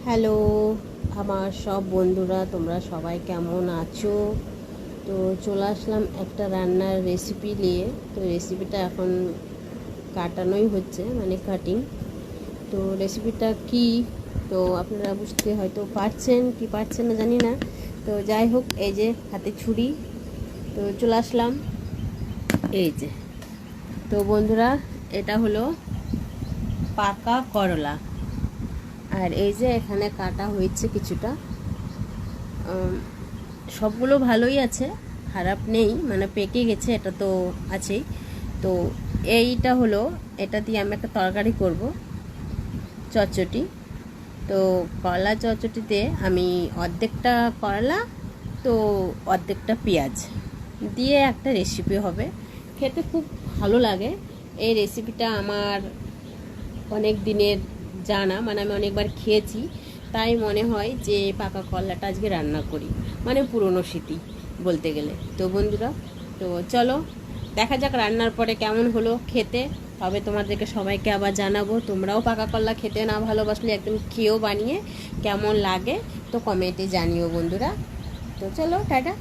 Hello আমার সব বন্ধুরা, তোমরা সবাই কেমন আছো? তো চলে আসলাম একটা রান্নার রেসিপি নিয়ে। তো রেসিপিটা এখন কাটানোই হচ্ছে, মানে কাটিং। তো রেসিপিটা কি, তো আপনারা বুঝতে হয়তো পারছেন কি পারছেন না জানি না। তো যাই হোক, এই যে হাতে ছুরি, তো চলে আসলাম। এই যে, তো বন্ধুরা, এটা হলো পাকা করলা। আর এই যে এখানে কাটা হয়েছে কিছুটা, সবগুলো ভালোই আছে, খারাপ নেই, মানে পেকে গেছে, এটা তো আছেই। তো এইটা হলো, এটা দিয়ে আমি একটা তরকারি করব, চচ্চটি। তো করলা চচ্চটিতে আমি অর্ধেকটা করলা, তো অর্ধেকটা পেঁয়াজ দিয়ে একটা রেসিপি হবে, খেতে খুব ভালো লাগে। এই রেসিপিটা আমার অনেক দিনের জানা, মানে আমি অনেকবার খেয়েছি, তাই মনে হয় যে পাকা কলাটা আজকে রান্না করি, মানে পুরনো স্মৃতি বলতে গেলে। তো বন্ধুরা, তো চলো দেখা যাক রান্নার পরে কেমন হলো খেতে। তবে তোমাদেরকে সবাইকে আবার জানাবো, তোমরাও পাকা কলা খেতে না ভালোবাসলে একদম খেয়েও বানিয়ে কেমন লাগে তো কমেন্টে জানিও বন্ধুরা। তো চলো টাটা।